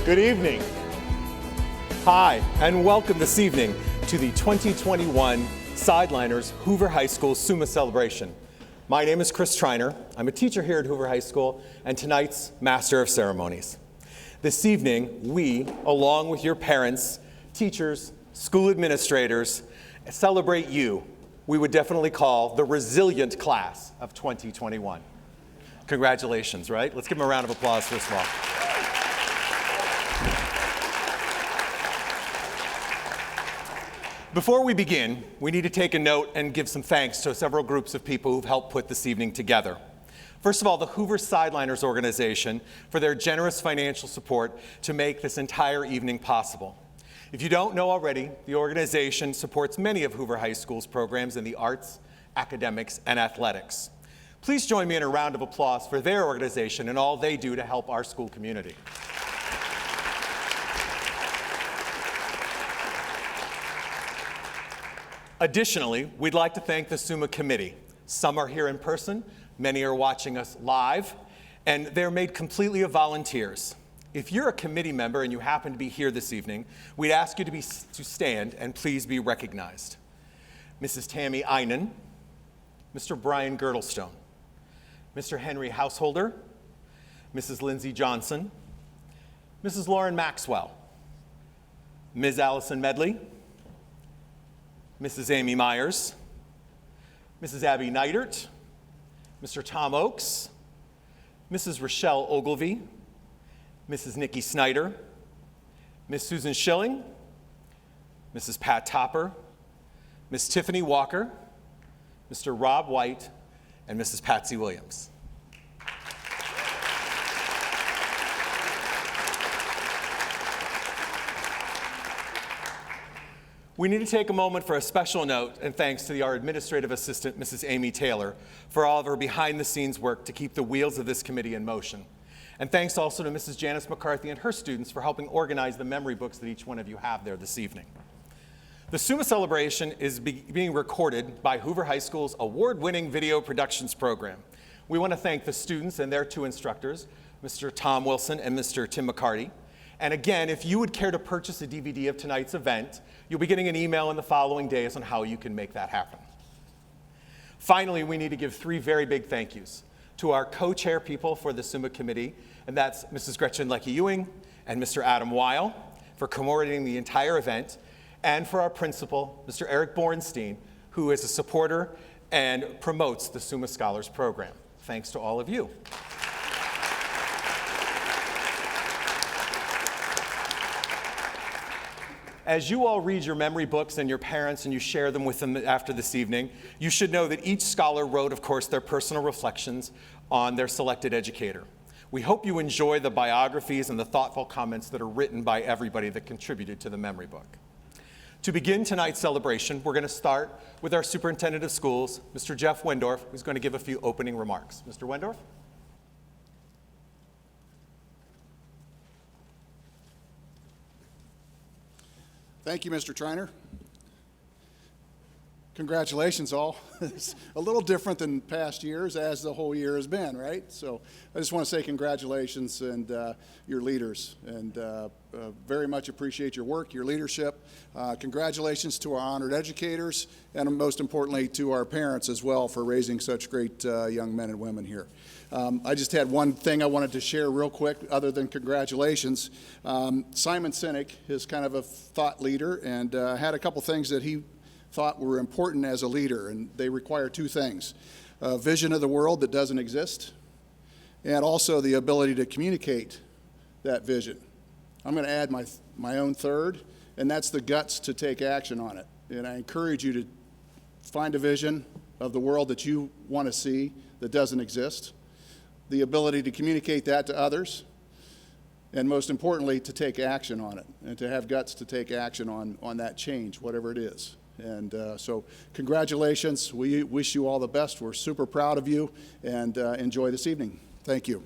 Good evening. Hi, and welcome this evening to the 2021 Sideliners Hoover High School Summa Celebration. My name is Chris Triner. I'm a teacher here at Hoover High School and tonight's Master of Ceremonies. This evening, we, along with your parents, teachers, school administrators, celebrate you. We would definitely call the resilient class of 2021. Congratulations, right? Let's give them a round of applause first of all. Before we begin, we need to take a note and give some thanks to several groups of people who've helped put this evening together. First of all, the Hoover Sideliners organization for their generous financial support to make this entire evening possible. If you don't know already, the organization supports many of Hoover High School's programs in the arts, academics, and athletics. Please join me in a round of applause for their organization and all they do to help our school community. Additionally, we'd like to thank the Zuma Committee. Some are here in person, many are watching us live, and they're made completely of volunteers. If you're a committee member and you happen to be here this evening, we'd ask you to stand and please be recognized. Mrs. Tammy Einen, Mr. Brian Girdlestone, Mr. Henry Householder, Mrs. Lindsay Johnson, Mrs. Lauren Maxwell, Ms. Allison Medley, Mrs. Amy Myers, Mrs. Abby Neidert, Mr. Tom Oakes, Mrs. Rochelle Ogilvie, Mrs. Nikki Snyder, Ms. Susan Schilling, Mrs. Pat Topper, Ms. Tiffany Walker, Mr. Rob White, and Mrs. Patsy Williams. We need to take a moment for a special note and thanks to our administrative assistant, Mrs. Amy Taylor, for all of her behind-the-scenes work to keep the wheels of this committee in motion. And thanks also to Mrs. Janice McCarthy and her students for helping organize the memory books that each one of you have there this evening. The Summa Celebration is being recorded by Hoover High School's award-winning video productions program. We want to thank the students and their two instructors, Mr. Tom Wilson and Mr. Tim McCarty. And again, if you would care to purchase a DVD of tonight's event, you'll be getting an email in the following days on how you can make that happen. Finally, we need to give three very big thank yous to our co-chair people for the Summa Committee, and that's Mrs. Gretchen Leckie-Ewing and Mr. Adam Weil for coordinating the entire event, and for our principal, Mr. Eric Bornstein, who is a supporter and promotes the Summa Scholars Program. Thanks to all of you. As you all read your memory books and your parents and you share them with them after this evening, you should know that each scholar wrote, of course, their personal reflections on their selected educator. We hope you enjoy the biographies and the thoughtful comments that are written by everybody that contributed to the memory book. To begin tonight's celebration, we're going to start with our Superintendent of Schools, Mr. Jeff Wendorf, who's going to give a few opening remarks. Mr. Wendorf? Thank you, Mr. Triner. Congratulations, all. It's a little different than past years, as the whole year has been, right? So I just want to say congratulations and your leaders, and very much appreciate your work, your leadership. Congratulations to our honored educators, and most importantly to our parents as well for raising such great young men and women here. I just had one thing I wanted to share real quick other than congratulations. Simon Sinek is kind of a thought leader and had a couple things that he thought were important as a leader, and they require two things: a vision of the world that doesn't exist, and also the ability to communicate that vision. I'm going to add my own third, and that's the guts to take action on it. And I encourage you to find a vision of the world that you want to see that doesn't exist, the ability to communicate that to others, and most importantly, to take action on it, and to have guts to take action on that change, whatever it is. And so congratulations. We wish you all the best. We're super proud of you, and enjoy this evening. Thank you.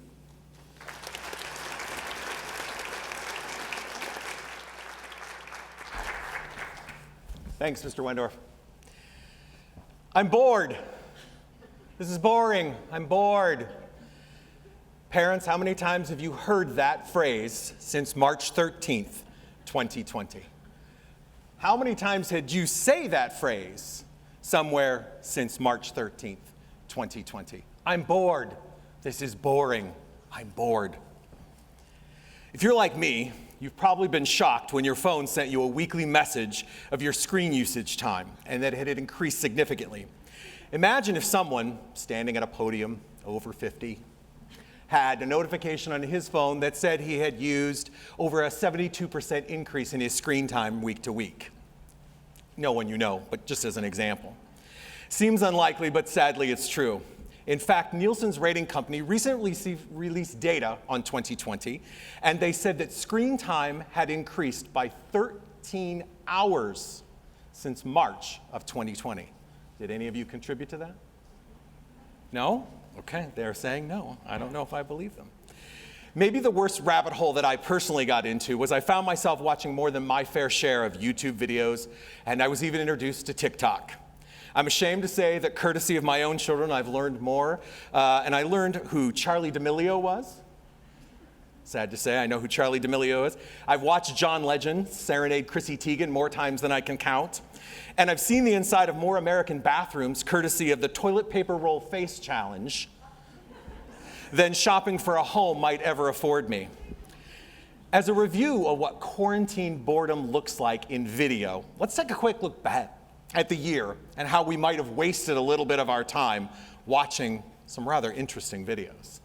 Thanks, Mr. Wendorf. I'm bored. This is boring. I'm bored. Parents, how many times have you heard that phrase since March 13th, 2020? How many times had you say that phrase somewhere since March 13th, 2020? I'm bored. This is boring. I'm bored. If you're like me, you've probably been shocked when your phone sent you a weekly message of your screen usage time and that it had increased significantly. Imagine if someone standing at a podium over 50 had a notification on his phone that said he had used over a 72% increase in his screen time week to week. No one you know, but just as an example. Seems unlikely, but sadly it's true. In fact, Nielsen's rating company recently released data on 2020, and they said that screen time had increased by 13 hours since March of 2020. Did any of you contribute to that? No? Okay, they're saying no. I don't know if I believe them. Maybe the worst rabbit hole that I personally got into was I found myself watching more than my fair share of YouTube videos, and I was even introduced to TikTok. I'm ashamed to say that courtesy of my own children, I've learned more, and I learned who Charli D'Amelio was. Sad to say, I know who Charli D'Amelio is. I've watched John Legend serenade Chrissy Teigen more times than I can count. And I've seen the inside of more American bathrooms, courtesy of the toilet paper roll face challenge, than shopping for a home might ever afford me. As a review of what quarantine boredom looks like in video, let's take a quick look back at the year and how we might have wasted a little bit of our time watching some rather interesting videos.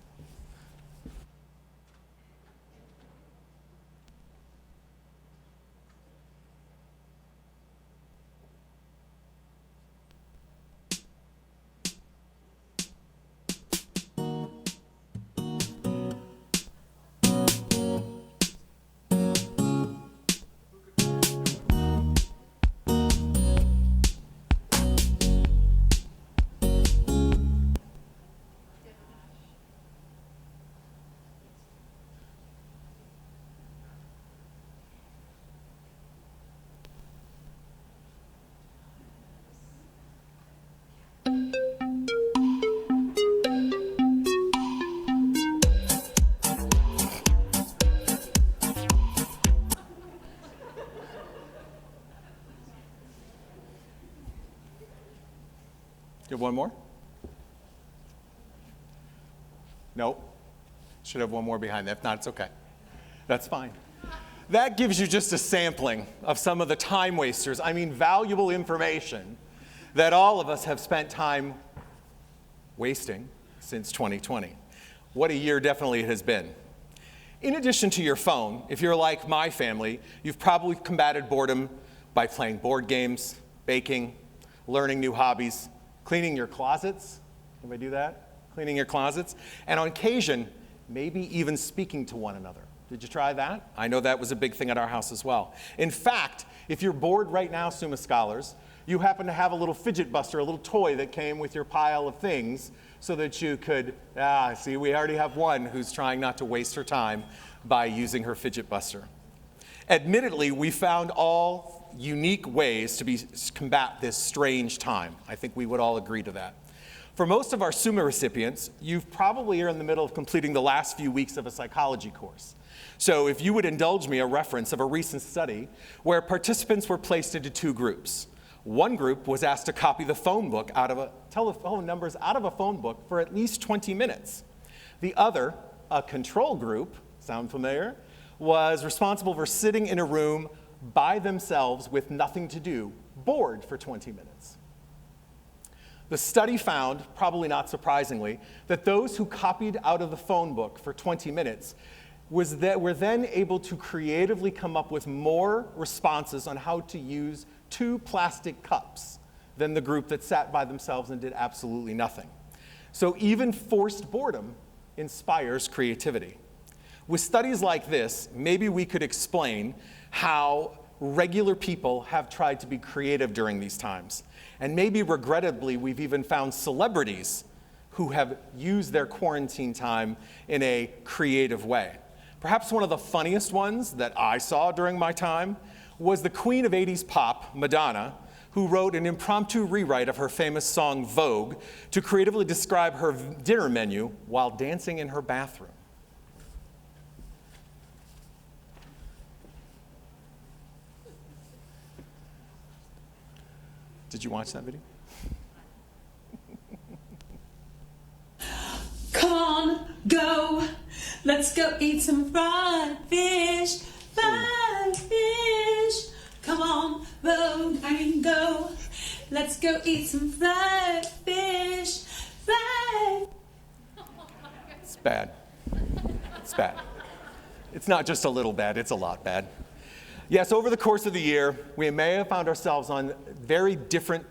You have one more? Nope. Should have one more behind that. If not, it's okay. That's fine. That gives you just a sampling of some of the time wasters, valuable information that all of us have spent time wasting since 2020. What a year definitely it has been. In addition to your phone, if you're like my family, you've probably combated boredom by playing board games, baking, learning new hobbies, cleaning your closets. Anybody do that? Cleaning your closets. And on occasion, maybe even speaking to one another. Did you try that? I know that was a big thing at our house as well. In fact, if you're bored right now, Summa Scholars, you happen to have a little fidget buster, a little toy that came with your pile of things so that you could, see, we already have one who's trying not to waste her time by using her fidget buster. Admittedly, we found all unique ways to combat this strange time. I think we would all agree to that. For most of our Summa recipients, you probably are in the middle of completing the last few weeks of a psychology course. So if you would indulge me a reference of a recent study where participants were placed into two groups. One group was asked to copy the phone book telephone numbers out of a phone book for at least 20 minutes. The other, a control group, sound familiar, was responsible for sitting in a room by themselves with nothing to do, bored for 20 minutes. The study found, probably not surprisingly, that those who copied out of the phone book for 20 minutes were then able to creatively come up with more responses on how to use 2 plastic cups than the group that sat by themselves and did absolutely nothing. So even forced boredom inspires creativity. With studies like this, maybe we could explain how regular people have tried to be creative during these times. And maybe regrettably, we've even found celebrities who have used their quarantine time in a creative way. Perhaps one of the funniest ones that I saw during my time was the queen of 80s pop, Madonna, who wrote an impromptu rewrite of her famous song Vogue to creatively describe her dinner menu while dancing in her bathroom. Did you watch that video? Come on, go. Let's go eat some fried fish. Fried fish. Come on, road and go. Let's go eat some fried fish. Fried. It's bad. It's bad. It's not just a little bad, it's a lot bad. Yes, over the course of the year, we may have found ourselves on very different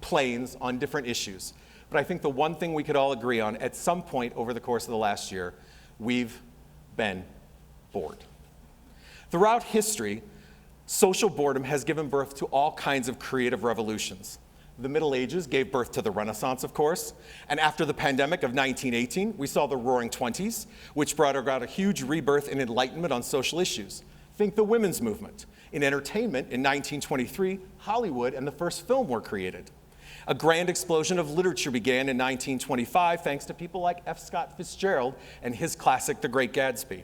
planes on different issues. But I think the one thing we could all agree on, at some point over the course of the last year, we've been bored. Throughout history, social boredom has given birth to all kinds of creative revolutions. The Middle Ages gave birth to the Renaissance, of course, and after the pandemic of 1918, we saw the Roaring Twenties, which brought about a huge rebirth in enlightenment on social issues. Think the women's movement. In entertainment, in 1923, Hollywood and the first film were created. A grand explosion of literature began in 1925 thanks to people like F. Scott Fitzgerald and his classic, The Great Gatsby.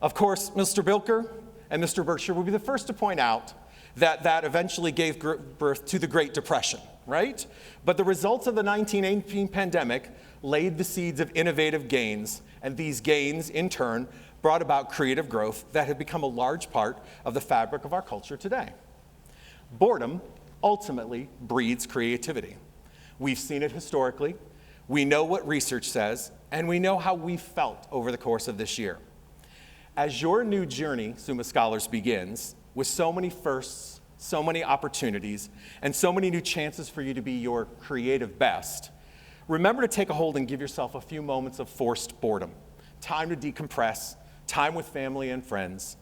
Of course, Mr. Bilker and Mr. Berkshire will be the first to point out that that eventually gave birth to the Great Depression, right? But the results of the 1918 pandemic laid the seeds of innovative gains, and these gains, in turn, brought about creative growth that had become a large part of the fabric of our culture today. Boredom ultimately breeds creativity. We've seen it historically, we know what research says, and we know how we felt over the course of this year. As your new journey, Summa Scholars, begins, with so many firsts, so many opportunities, and so many new chances for you to be your creative best, remember to take a hold and give yourself a few moments of forced boredom, time to decompress, time with family and friends,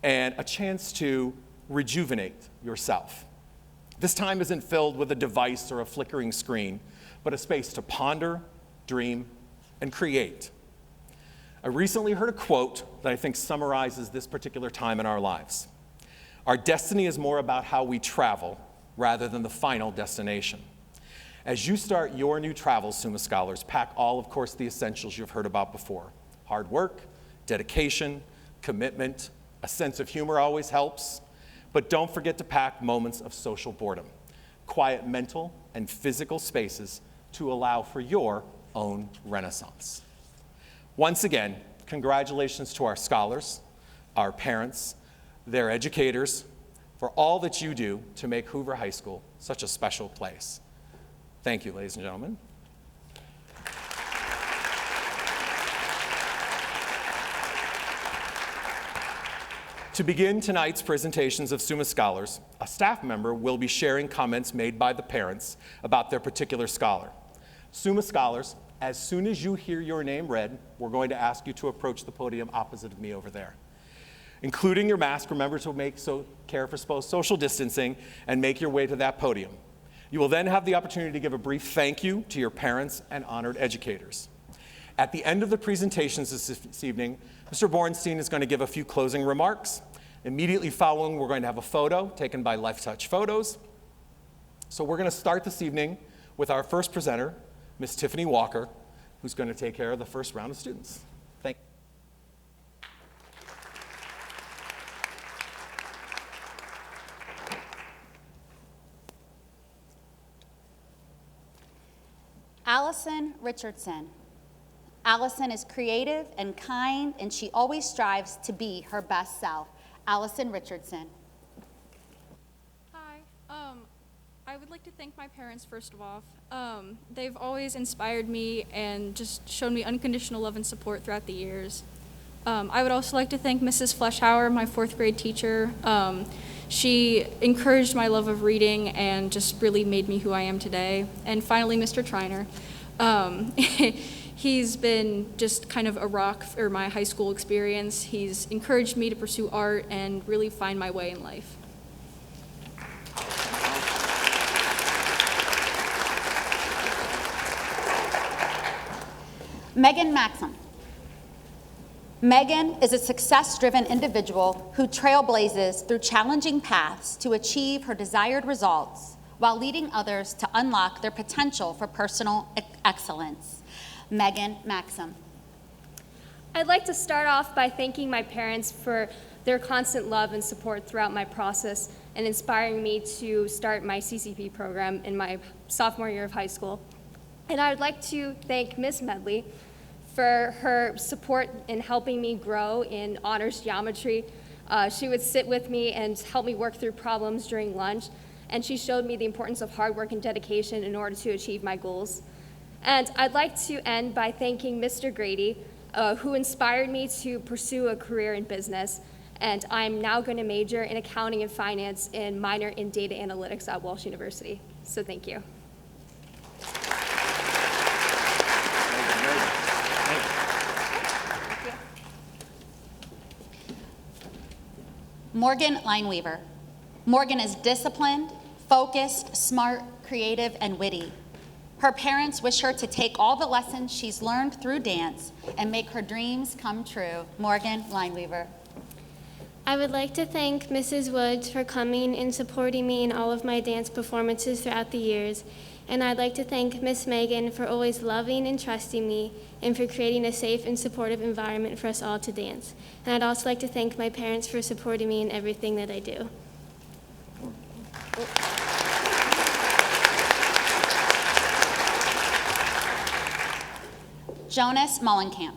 and a chance to rejuvenate yourself. This time isn't filled with a device or a flickering screen, but a space to ponder, dream, and create. I recently heard a quote that I think summarizes this particular time in our lives. Our destiny is more about how we travel rather than the final destination. As you start your new travels, Summa Scholars, pack all, of course, the essentials you've heard about before. Hard work, dedication, commitment, a sense of humor always helps. But don't forget to pack moments of social boredom, quiet mental and physical spaces to allow for your own renaissance. Once again, congratulations to our scholars, our parents, their educators, for all that you do to make Hoover High School such a special place. Thank you, ladies and gentlemen. To begin tonight's presentations of Summa Scholars, a staff member will be sharing comments made by the parents about their particular scholar. Summa Scholars, as soon as you hear your name read, we're going to ask you to approach the podium opposite of me over there. Including your mask, remember to care for social distancing and make your way to that podium. You will then have the opportunity to give a brief thank you to your parents and honored educators. At the end of the presentations this evening, Mr. Bornstein is going to give a few closing remarks. Immediately following, we're going to have a photo taken by LifeTouch Photos. So we're going to start this evening with our first presenter, Ms. Tiffany Walker, who's going to take care of the first round of students. Thank you. Alison Richardson. Alison is creative and kind, and she always strives to be her best self. Alison Richardson. Hi. I would like to thank my parents first of all. They've always inspired me and just shown me unconditional love and support throughout the years. I would also like to thank Mrs. Fleshauer, my 4th grade teacher. She encouraged my love of reading and just really made me who I am today. And finally, Mr. Triner. He's been just kind of a rock for my high school experience. He's encouraged me to pursue art and really find my way in life. Megan Maxim. Megan is a success-driven individual who trailblazes through challenging paths to achieve her desired results while leading others to unlock their potential for personal excellence. Megan Maxim. I'd like to start off by thanking my parents for their constant love and support throughout my process and inspiring me to start my CCP program in my sophomore year of high school. And I would like to thank Miss Medley for her support in helping me grow in honors geometry. She would sit with me and help me work through problems during lunch, and she showed me the importance of hard work and dedication in order to achieve my goals. And I'd like to end by thanking Mr. Grady, who inspired me to pursue a career in business. And I'm now going to major in accounting and finance and minor in data analytics at Walsh University. So thank you. Morgan Lineweaver. Morgan is disciplined, focused, smart, creative, and witty. Her parents wish her to take all the lessons she's learned through dance and make her dreams come true. Morgan Lineweaver. I would like to thank Mrs. Woods for coming and supporting me in all of my dance performances throughout the years. And I'd like to thank Miss Megan for always loving and trusting me and for creating a safe and supportive environment for us all to dance. And I'd also like to thank my parents for supporting me in everything that I do. Jonas Mullenkamp.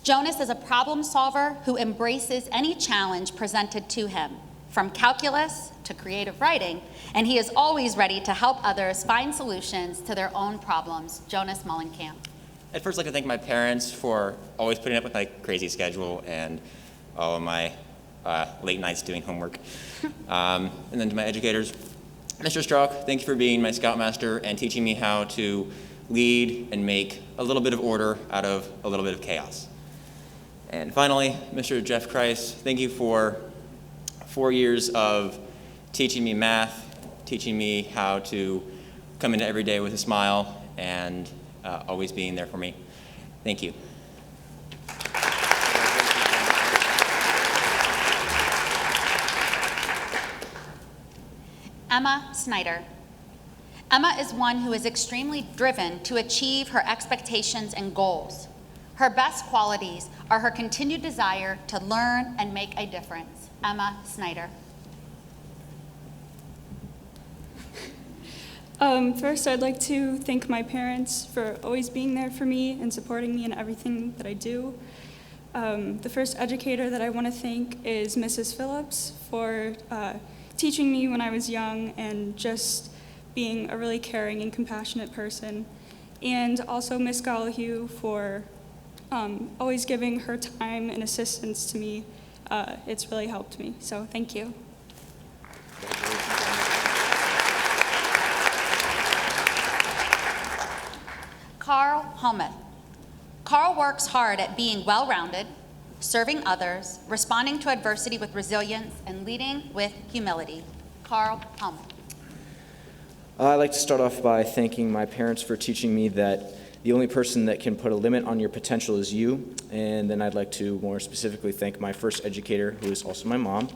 Jonas is a problem solver who embraces any challenge presented to him, from calculus to creative writing, and he is always ready to help others find solutions to their own problems. Jonas Mullenkamp. I'd first like to thank my parents for always putting up with my crazy schedule and all of my late nights doing homework. And then to my educators, Mr. Strzok, thank you for being my scoutmaster and teaching me how to lead and make a little bit of order out of a little bit of chaos. And finally, Mr. Jeff Kreis, thank you for 4 years of teaching me math, teaching me how to come into every day with a smile, and always being there for me. Thank you. Emma Snyder. Emma is one who is extremely driven to achieve her expectations and goals. Her best qualities are her continued desire to learn and make a difference. Emma Snyder. First, I'd like to thank my parents for always being there for me and supporting me in everything that I do. The first educator that I want to thank is Mrs. Phillips for teaching me when I was young and just being a really caring and compassionate person. And also Miss Gollihue for always giving her time and assistance to me. It's really helped me, so thank you. Carl Helmuth. Carl works hard at being well-rounded, serving others, responding to adversity with resilience, and leading with humility. Carl Helmuth. I'd like to start off by thanking my parents for teaching me that the only person that can put a limit on your potential is you. And then I'd like to more specifically thank my first educator, who is also my mom,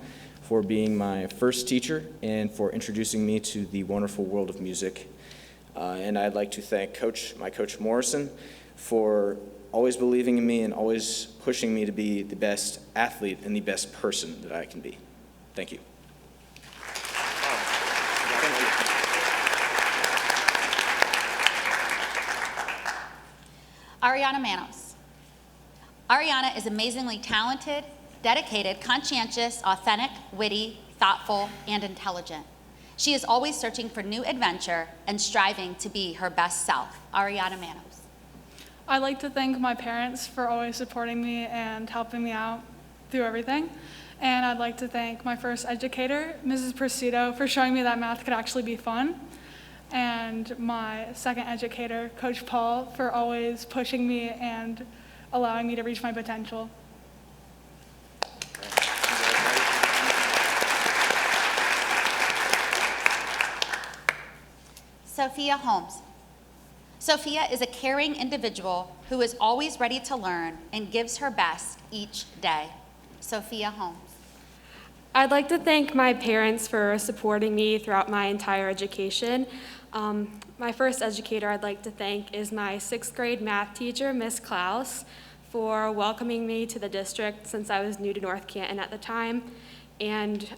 for being my first teacher and for introducing me to the wonderful world of music. And I'd like to thank my coach Morrison for always believing in me and always pushing me to be the best athlete and the best person that I can be. Thank you. Ariana Manos. Ariana is amazingly talented, dedicated, conscientious, authentic, witty, thoughtful, and intelligent. She is always searching for new adventure and striving to be her best self. Ariana Manos. I'd like to thank my parents for always supporting me and helping me out through everything. And I'd like to thank my first educator, Mrs. Presido, for showing me that math could actually be fun. And my second educator, Coach Paul, for always pushing me and allowing me to reach my potential. Sophia Holmes. Sophia is a caring individual who is always ready to learn and gives her best each day. Sophia Holmes. I'd like to thank my parents for supporting me throughout my entire education. My first educator I'd like to thank is my 6th grade math teacher, Miss Klaus, for welcoming me to the district since I was new to North Canton at the time, and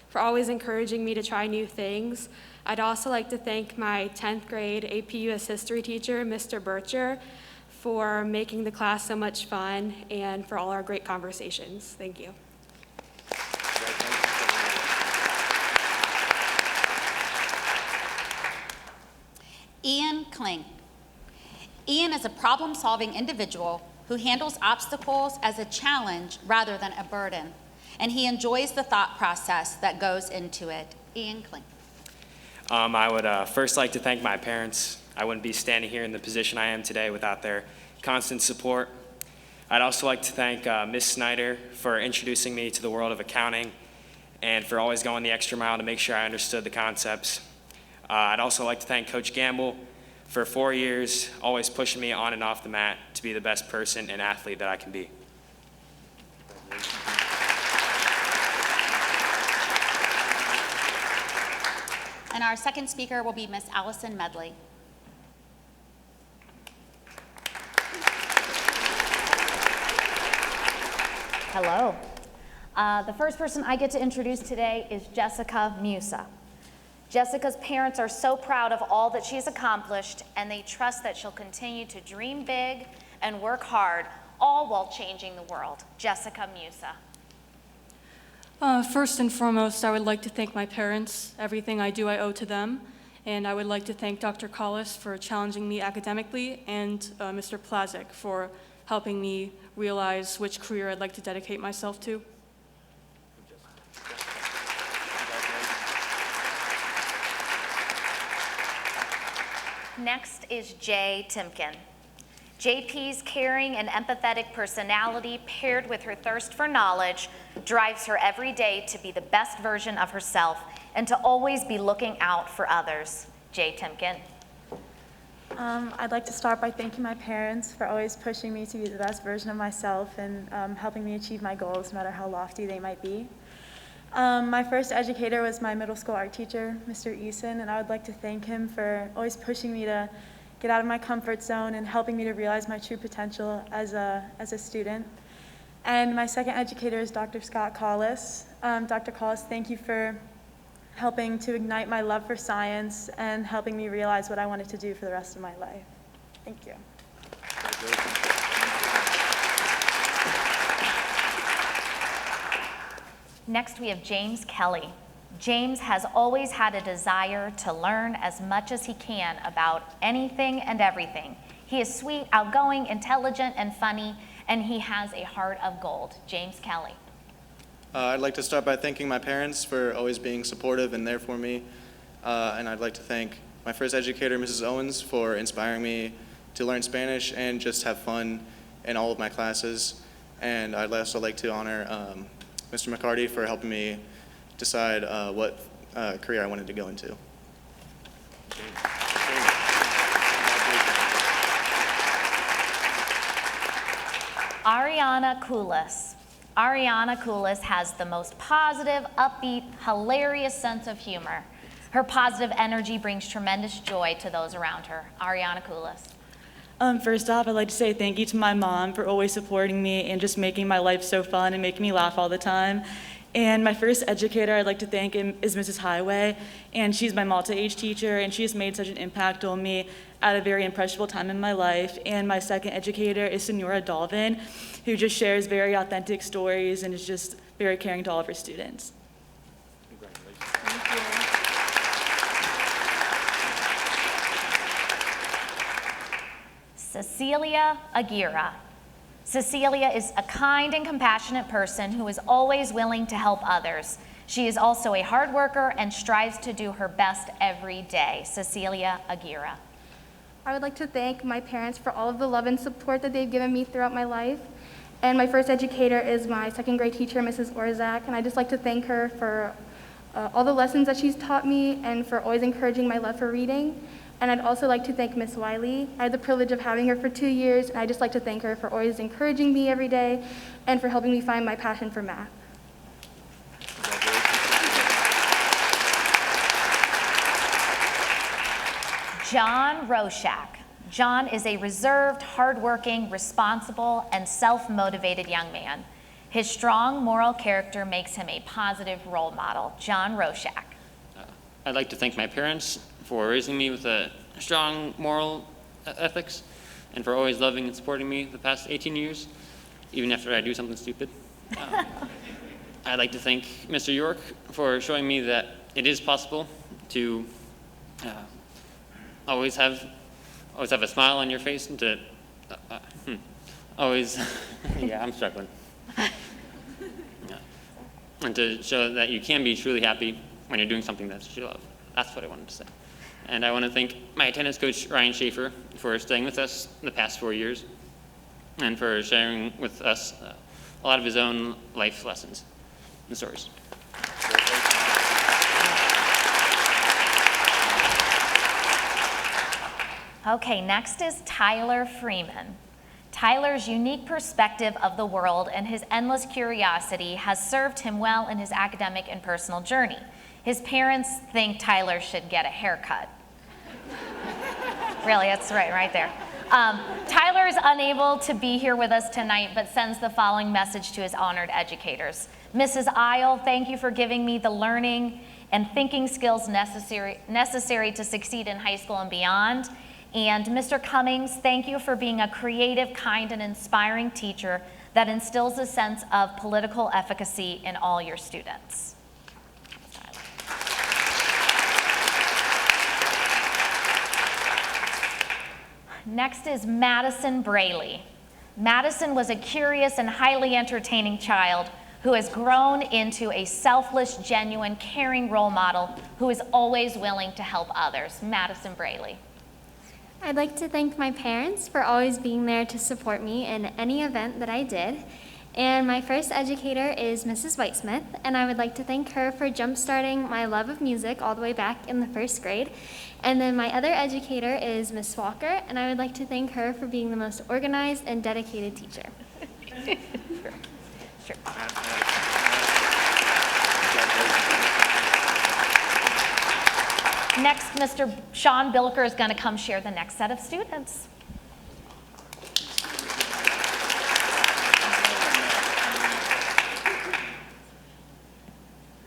for always encouraging me to try new things. I'd also like to thank my 10th grade AP US history teacher, Mr. Bircher, for making the class so much fun and for all our great conversations. Thank you. Ian Kling. Ian is a problem-solving individual who handles obstacles as a challenge rather than a burden, and he enjoys the thought process that goes into it. Ian Kling. I would first like to thank my parents. I wouldn't be standing here in the position I am today without their constant support. I'd also like to thank Ms. Snyder for introducing me to the world of accounting and for always going the extra mile to make sure I understood the concepts. I'd also like to thank Coach Gamble for 4 years, always pushing me on and off the mat to be the best person and athlete that I can be. And our second speaker will be Miss Allison Medley. Hello. The first person I get to introduce today is Jessica Musa. Jessica's parents are so proud of all that she's accomplished, and they trust that she'll continue to dream big and work hard, all while changing the world. Jessica Musa. First and foremost, I would like to thank my parents. Everything I do, I owe to them. And I would like to thank Dr. Kulas for challenging me academically, and Mr. Plazik for helping me realize which career I'd like to dedicate myself to. Next is Jay Timkin. JP's caring and empathetic personality paired with her thirst for knowledge drives her every day to be the best version of herself and to always be looking out for others. Jay Timkin. I'd like to start by thanking my parents for always pushing me to be the best version of myself and helping me achieve my goals, no matter how lofty they might be. My first educator was my middle school art teacher, Mr. Eason, and I would like to thank him for always pushing me to get out of my comfort zone and helping me to realize my true potential as a student. And my second educator is Dr. Scott Kulas. Dr. Kulas, thank you for helping to ignite my love for science and helping me realize what I wanted to do for the rest of my life. Thank you. Next, we have James Kelly. James has always had a desire to learn as much as he can about anything and everything. He is sweet, outgoing, intelligent, and funny, and he has a heart of gold. James Kelly. I'd like to start by thanking my parents for always being supportive and there for me. And I'd like to thank my first educator, Mrs. Owens, for inspiring me to learn Spanish and just have fun in all of my classes. And I'd also like to honor Mr. McCarty for helping me decide what career I wanted to go into. Ariana Kulas. Ariana Kulas has the most positive, upbeat, hilarious sense of humor. Her positive energy brings tremendous joy to those around her. Ariana Kulas. First off, I'd like to say thank you to my mom for always supporting me and just making my life so fun and making me laugh all the time. And my first educator I'd like to thank is Mrs. Highway, and she's my multi-age teacher, and she has made such an impact on me at a very impressionable time in my life. And my second educator is Senora Dalvin, who just shares very authentic stories and is just very caring to all of her students. Cecilia Aguirra. Cecilia is a kind and compassionate person who is always willing to help others. She is also a hard worker and strives to do her best every day. Cecilia Aguirra. I would like to thank my parents for all of the love and support that they've given me throughout my life. And my first educator is my second grade teacher, Mrs. Orzak, and I'd just like to thank her for all the lessons that she's taught me and for always encouraging my love for reading. And I'd also like to thank Miss Wiley. I had the privilege of having her for 2 years, and I'd just like to thank her for always encouraging me every day and for helping me find my passion for math. John Roshack. John is a reserved, hardworking, responsible, and self-motivated young man. His strong moral character makes him a positive role model. John Roshack. I'd like to thank my parents for raising me with a strong moral ethics and for always loving and supporting me the past 18 years, even after I do something stupid. I'd like to thank Mr. York for showing me that it is possible to always have a smile on your face and to always, yeah, I'm struggling. And to show that you can be truly happy when you're doing something that you love. That's what I wanted to say. And I want to thank my attendance coach, Ryan Schaefer, for staying with us the past 4 years and for sharing with us a lot of his own life lessons and stories. Okay, next is Tyler Freeman. Tyler's unique perspective of the world and his endless curiosity has served him well in his academic and personal journey. His parents think Tyler should get a haircut. Really, that's right there. Tyler is unable to be here with us tonight, but sends the following message to his honored educators. Mrs. Isle, thank you for giving me the learning and thinking skills necessary to succeed in high school and beyond. And Mr. Cummings, thank you for being a creative, kind, and inspiring teacher that instills a sense of political efficacy in all your students. Next is Madison Braley. Madison was a curious and highly entertaining child who has grown into a selfless, genuine, caring role model who is always willing to help others. Madison Braley. I'd like to thank my parents for always being there to support me in any event that I did. And my first educator is Mrs. Whitesmith, and I would like to thank her for jump-starting my love of music all the way back in the first grade. And then my other educator is Miss Walker, and I would like to thank her for being the most organized and dedicated teacher. Sure. Next, Mr. Sean Bilker is going to come share the next set of students.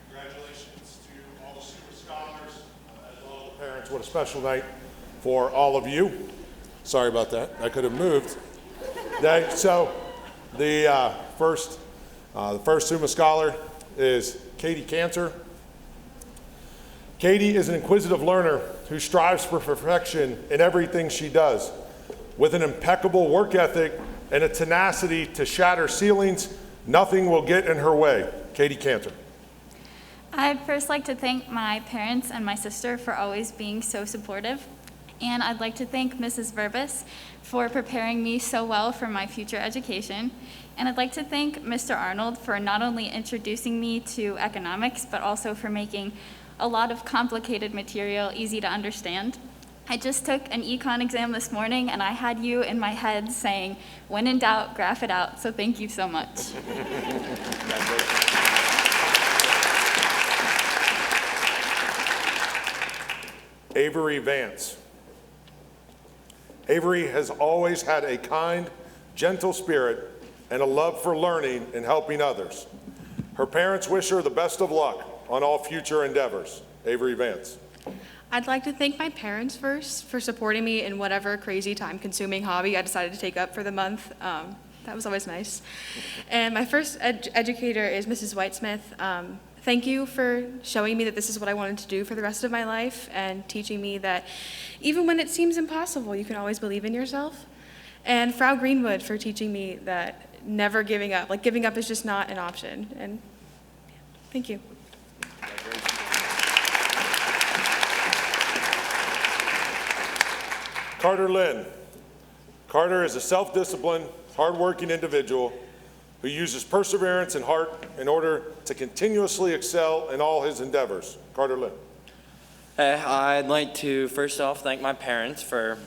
Congratulations to all the super scholars, as well as the parents. What a special night for all of you. Sorry about that. I could have moved. So the first Summa Scholar is Katie Cantor. Katie is an inquisitive learner who strives for perfection in everything she does. With an impeccable work ethic and a tenacity to shatter ceilings, nothing will get in her way. Katie Cantor. I'd first like to thank my parents and my sister for always being so supportive. And I'd like to thank Mrs. Verbis for preparing me so well for my future education. And I'd like to thank Mr. Arnold for not only introducing me to economics, but also for making a lot of complicated material easy to understand. I just took an econ exam this morning, and I had you in my head saying, when in doubt, graph it out. So thank you so much. Avery Vance. Avery has always had a kind, gentle spirit and a love for learning and helping others. Her parents wish her the best of luck on all future endeavors. Avery Vance. I'd like to thank my parents first for supporting me in whatever crazy time-consuming hobby I decided to take up for the month. That was always nice. And my first educator is Mrs. Whitesmith. Thank you for showing me that this is what I wanted to do for the rest of my life and teaching me that even when it seems impossible, you can always believe in yourself. And Frau Greenwood for teaching me that never giving up, like giving up is just not an option. And thank you. Carter Lynn. Carter is a self-disciplined, hardworking individual who uses perseverance and heart in order to continuously excel in all his endeavors. Carter Lynn. I'd like to first off thank my parents for,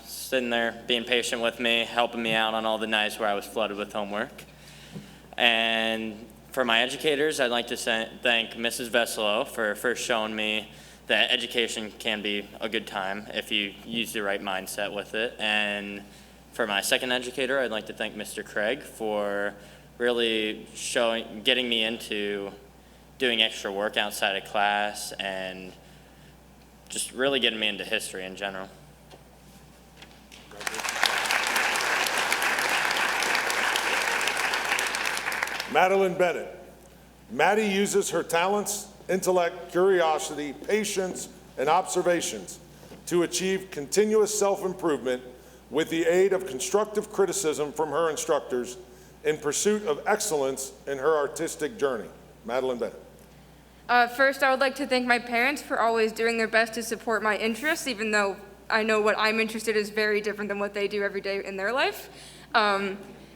sitting there, being patient with me, helping me out on all the nights where I was flooded with homework. And for my educators, I'd like to thank Mrs. Veselo for first showing me that education can be a good time if you use the right mindset with it. And for my second educator, I'd like to thank Mr. Craig for really getting me into doing extra work outside of class and just really getting me into history in general. Madeline Bennett. Maddie uses her talents, intellect, curiosity, patience, and observations to achieve continuous self-improvement with the aid of constructive criticism from her instructors in pursuit of excellence in her artistic journey. Madeline Bennett. First, I would like to thank my parents for always doing their best to support my interests, even though I know what I'm interested in is very different than what they do every day in their life.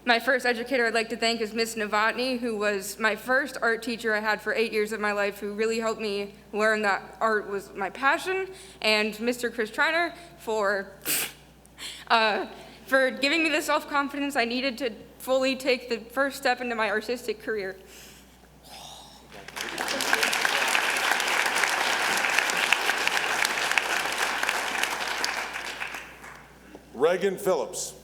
My first educator I'd like to thank is Miss Novotny, who was my first art teacher I had for 8 years of my life, who really helped me learn that art was my passion, and Mr. Chris Triner for giving me the self-confidence I needed to fully take the first step into my artistic career. Reagan Phillips.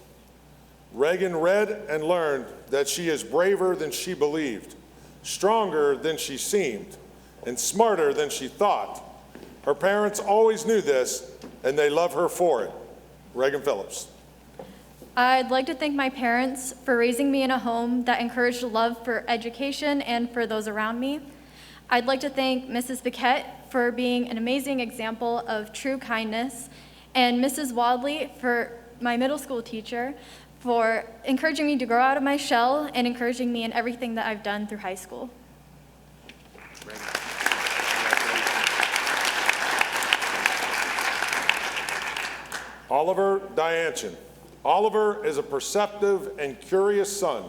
Reagan read and learned that she is braver than she believed, stronger than she seemed, and smarter than she thought. Her parents always knew this, and they love her for it. Reagan Phillips. I'd like to thank my parents for raising me in a home that encouraged love for education and for those around me. I'd like to thank Mrs. Paquette for being an amazing example of true kindness, and Mrs. Wadley, for my middle school teacher, for encouraging me to grow out of my shell and encouraging me in everything that I've done through high school. Oliver Dianchen. Oliver is a perceptive and curious son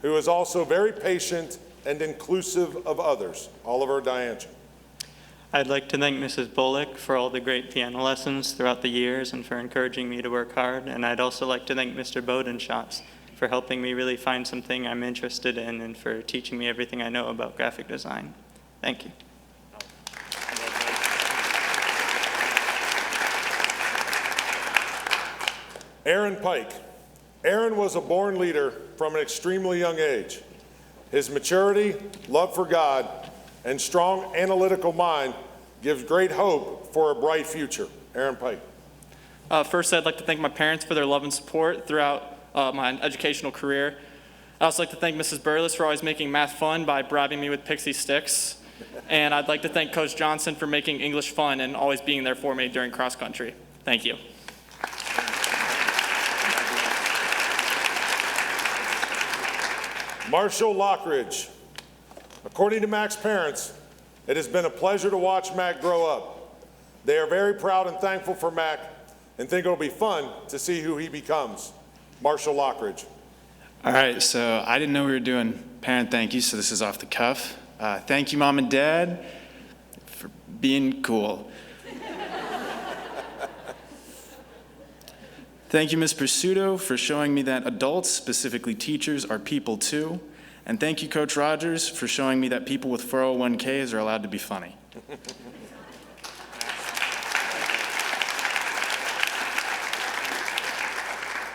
who is also very patient and inclusive of others. Oliver Dianchen. I'd like to thank Mrs. Bullock for all the great piano lessons throughout the years and for encouraging me to work hard. And I'd also like to thank Mr. Bodenschatz for helping me really find something I'm interested in and for teaching me everything I know about graphic design. Thank you. Aaron Pike. Aaron was a born leader from an extremely young age. His maturity, love for God, and strong analytical mind gives great hope for a bright future. Aaron Pike. First, I'd like to thank my parents for their love and support throughout my educational career. I'd also like to thank Mrs. Burles for always making math fun by bribing me with pixie sticks. And I'd like to thank Coach Johnson for making English fun and always being there for me during cross country. Thank you. Marshall Lockridge. According to Mac's parents, it has been a pleasure to watch Mac grow up. They are very proud and thankful for Mac and think it'll be fun to see who he becomes. Marshall Lockridge. All right, so I didn't know we were doing parent thank yous, so this is off the cuff. Thank you, Mom and Dad, for being cool. Thank you, Ms. Pursuto, for showing me that adults, specifically teachers, are people too. And thank you, Coach Rogers, for showing me that people with 401ks are allowed to be funny.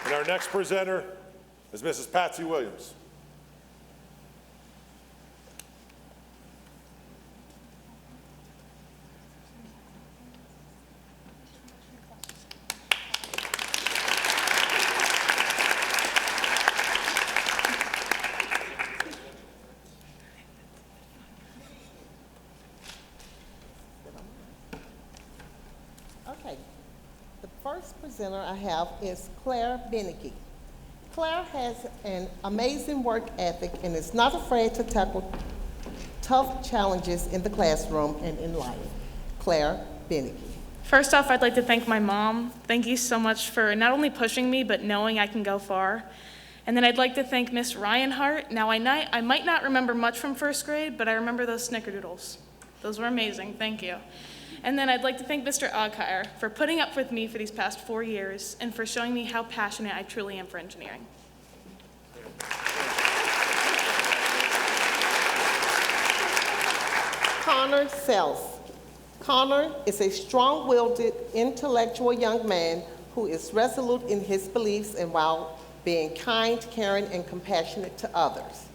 And our next presenter is Mrs. Patsy Williams. Okay, the first presenter I have is Claire Bennege. Claire has an amazing work ethic and is not afraid to tackle tough challenges in the classroom and in life. Claire Bennege. First off, I'd like to thank my mom. Thank you so much for not only pushing me, but knowing I can go far. And then I'd like to thank Miss Ryanhart. Now, I might not remember much from first grade, but I remember those snickerdoodles. Those were amazing, thank you. And then I'd like to thank Mr. Aguirra for putting up with me for these past 4 years and for showing me how passionate I truly am for engineering. Connor Sells. Connor is a strong-willed, intellectual young man who is resolute in his beliefs and while being kind, caring, and compassionate to others.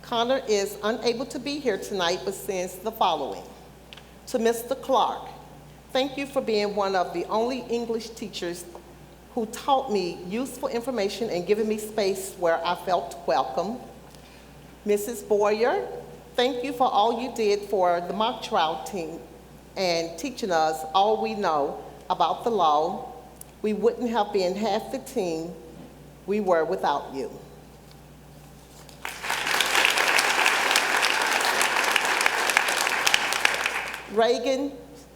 Connor is unable to be here tonight, but sends the following. To Mr. Clark, thank you for being one of the only English teachers who taught me useful information and giving me space where I felt welcome. Mrs. Boyer, thank you for all you did for the mock trial team and teaching us all we know about the law. We wouldn't have been half the team we were without you. Reagan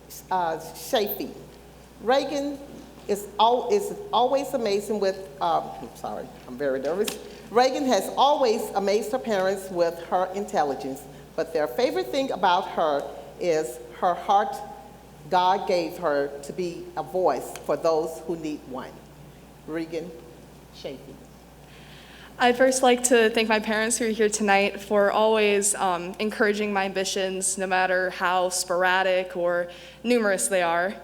Shafee. Reagan is always amazing with, I'm sorry, I'm very nervous. Reagan has always amazed her parents with her intelligence, but their favorite thing about her is her heart God gave her to be a voice for those who need one. Reagan Shafee. I'd first like to thank my parents who are here tonight for always encouraging my ambitions, no matter how sporadic or numerous they are.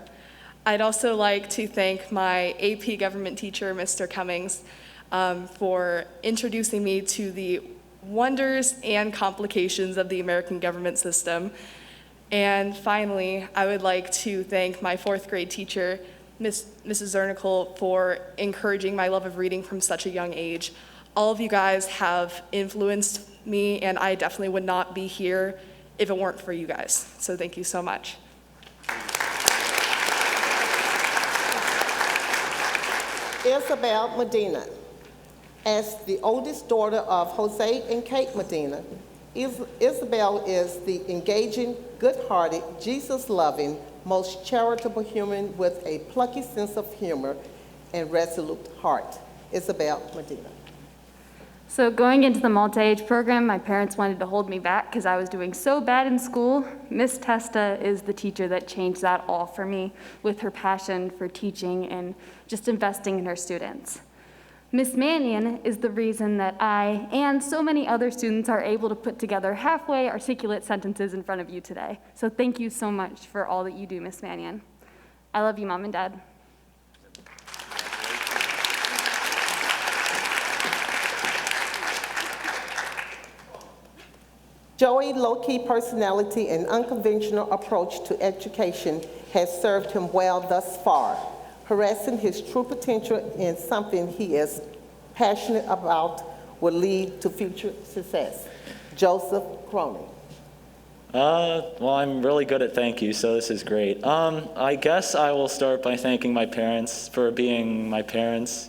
I'd also like to thank my AP government teacher, Mr. Cummings, for introducing me to the wonders and complications of the American government system. And finally, I would like to thank my fourth grade teacher, Mrs. Zernickel, for encouraging my love of reading from such a young age. All of you guys have influenced me, and I definitely would not be here if it weren't for you guys. So thank you so much. Isabel Medina. As the oldest daughter of Jose and Kate Medina, Isabel is the engaging, good-hearted, Jesus-loving, most charitable human with a plucky sense of humor and resolute heart. Isabel Medina. So going into the multi-age program, my parents wanted to hold me back because I was doing so bad in school. Miss Testa is the teacher that changed that all for me with her passion for teaching and just investing in her students. Miss Mannion is the reason that I and so many other students are able to put together halfway articulate sentences in front of you today. So thank you so much for all that you do, Miss Mannion. I love you, Mom and Dad. Joey's low-key personality and unconventional approach to education has served him well thus far, harassing his true potential in something he is passionate about will lead to future success. Joseph Cronin. Well, I'm really good at thank you, so this is great. I guess I will start by thanking my parents for being my parents,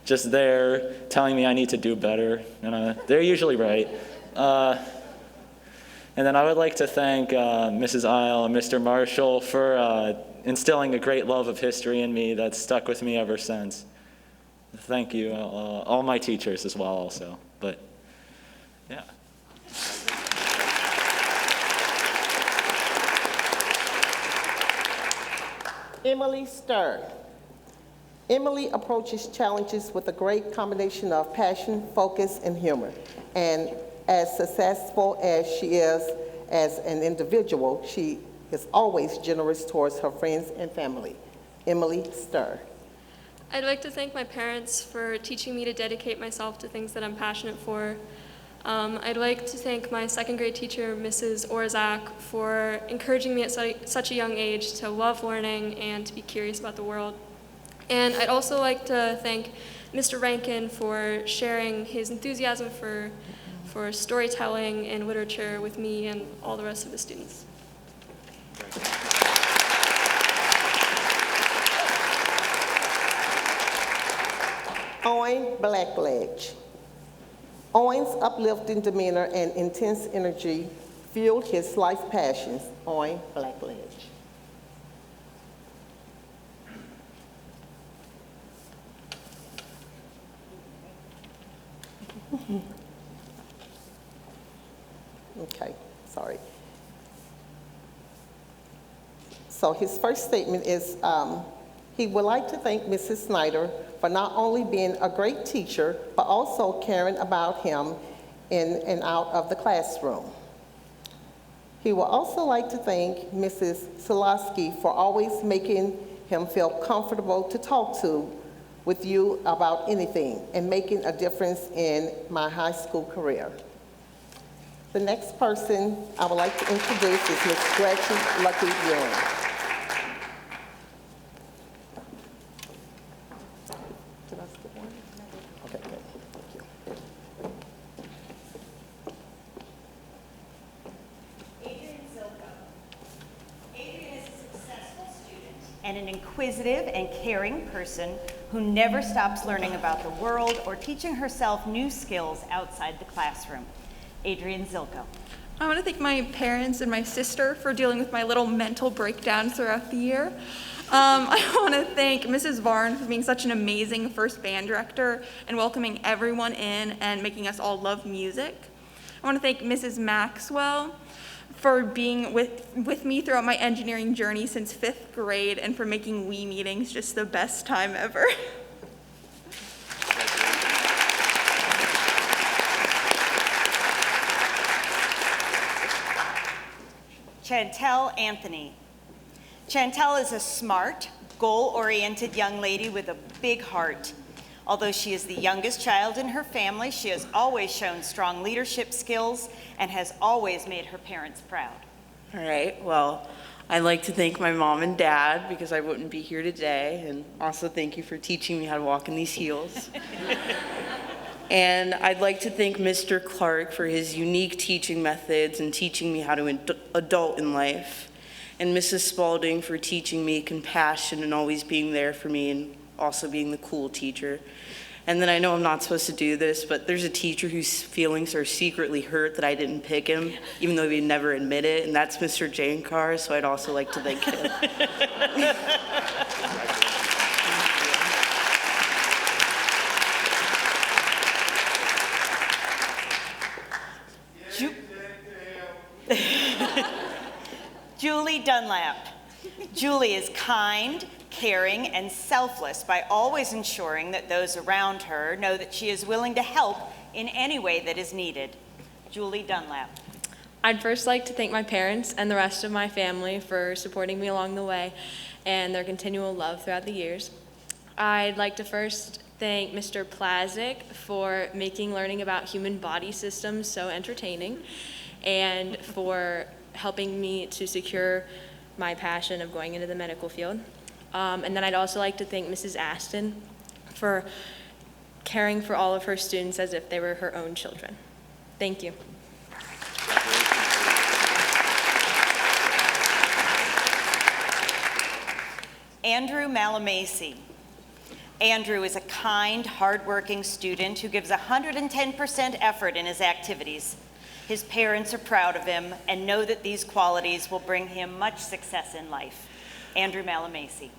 just there telling me I need to do better, and they're usually right. And then I would like to thank Mrs. Isle and Mr. Marshall for instilling a great love of history in me that's stuck with me ever since. Thank you, all my teachers as well also, but yeah. Emily Stern. Emily approaches challenges with a great combination of passion, focus, and humor. And as successful as she is as an individual, she is always generous towards her friends and family. Emily Stern. I'd like to thank my parents for teaching me to dedicate myself to things that I'm passionate for. I'd like to thank my second grade teacher, Mrs. Orzak, for encouraging me at such a young age to love learning and to be curious about the world. And I'd also like to thank Mr. Rankin for sharing his enthusiasm for storytelling and literature with me and all the rest of the students. Oin Blackledge. Oin's uplifting demeanor and intense energy fueled his life passions. Oin Blackledge. Okay, sorry. So his first statement is he would like to thank Mrs. Snyder for not only being a great teacher, but also caring about him in and out of the classroom. He would also like to thank Mrs. Selosky for always making him feel comfortable to talk to with you about anything and making a difference in my high school career. The next person I would like to introduce is Ms. Gretchen Lucky Ewing. Did I skip one? Okay, good. Thank you. Adrian is a successful student and an inquisitive and caring person who never stops learning about the world or teaching herself new skills outside the classroom. Adrian Zilko. I want to thank my parents and my sister for dealing with my little mental breakdowns throughout the year. I want to thank Mrs. Varn for being such an amazing first band director and welcoming everyone in and making us all love music. I want to thank Mrs. Maxwell for being with me throughout my engineering journey since 5th grade and for making WE meetings just the best time ever. Chantel Anthony. Chantel is a smart, goal-oriented young lady with a big heart. Although she is the youngest child in her family, she has always shown strong leadership skills and has always made her parents proud. All right, well, I'd like to thank my mom and dad because I wouldn't be here today, and also thank you for teaching me how to walk in these heels. And I'd like to thank Mr. Clark for his unique teaching methods and teaching me how to adult in life. And Mrs. Spalding for teaching me compassion and always being there for me and also being the cool teacher. And then I know I'm not supposed to do this, but there's a teacher whose feelings are secretly hurt that I didn't pick him, even though he'd never admit it, and that's Mr. Jankar, so I'd also like to thank him. Julie Dunlap. Julie is kind, caring, and selfless by always ensuring that those around her know that she is willing to help in any way that is needed. Julie Dunlap. I'd first like to thank my parents and the rest of my family for supporting me along the way and their continual love throughout the years. I'd like to first thank Mr. Plazik for making learning about human body systems so entertaining and for helping me to secure my passion of going into the medical field. And then I'd also like to thank Mrs. Aston for caring for all of her students as if they were her own children. Thank you. Andrew Malamasi. Andrew is a kind, hardworking student who gives 110% effort in his activities. His parents are proud of him and know that these qualities will bring him much success in life. Andrew Malamasi.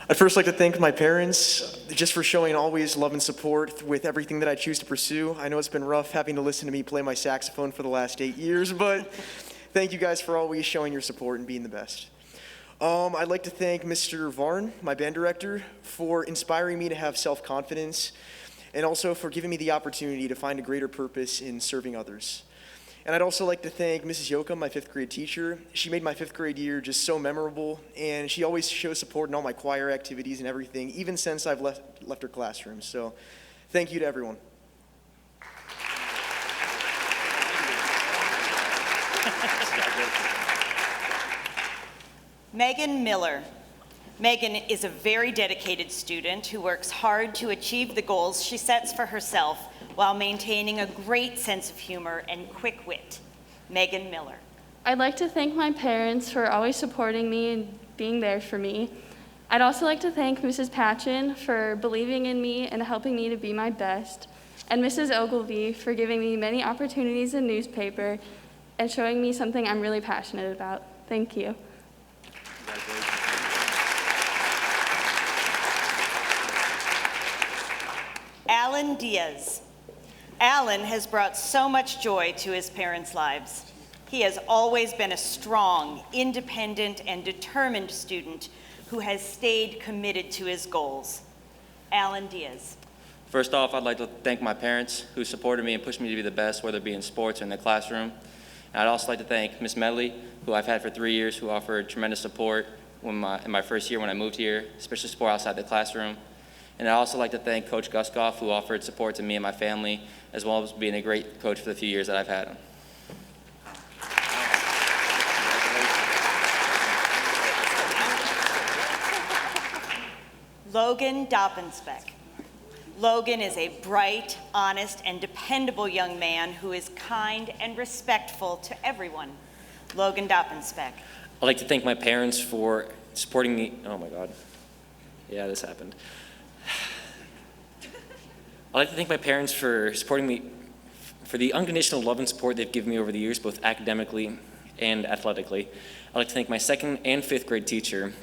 I'd first like to thank my parents just for showing always love and support with everything that I choose to pursue. I know it's been rough having to listen to me play my saxophone for the last 8 years, but thank you guys for always showing your support and being the best. I'd like to thank Mr. Varn, my band director, for inspiring me to have self-confidence and also for giving me the opportunity to find a greater purpose in serving others. And I'd also like to thank Mrs. Yoakum, my 5th grade teacher. She made my 5th grade year just so memorable, and she always shows support in all my choir activities and everything, even since I've left her classroom. So thank you to everyone. Megan Miller. Megan is a very dedicated student who works hard to achieve the goals she sets for herself while maintaining a great sense of humor and quick wit. Megan Miller. I'd like to thank my parents for always supporting me and being there for me. I'd also like to thank Mrs. Patchen for believing in me and helping me to be my best, and Mrs. Ogilvie for giving me many opportunities in newspaper and showing me something I'm really passionate about. Thank you. Alan Diaz. Alan has brought so much joy to his parents' lives. He has always been a strong, independent, and determined student who has stayed committed to his goals. Alan Diaz. First off, I'd like to thank my parents who supported me and pushed me to be the best, whether it be in sports or in the classroom. And I'd also like to thank Ms. Medley, who I've had for 3 years, who offered tremendous support in my first year when I moved here, especially support outside the classroom. And I'd also like to thank Coach Guskoff, who offered support to me and my family, as well as being a great coach for the few years that I've had him. Logan Doppensbeck. Logan is a bright, honest, and dependable young man who is kind and respectful to everyone. Logan Doppensbeck. I'd like to thank my parents for supporting me. Oh my God. Yeah, this happened. I'd like to thank my parents for supporting me, for the unconditional love and support they've given me over the years, both academically and athletically. I'd like to thank my 2nd and 5th grade teacher,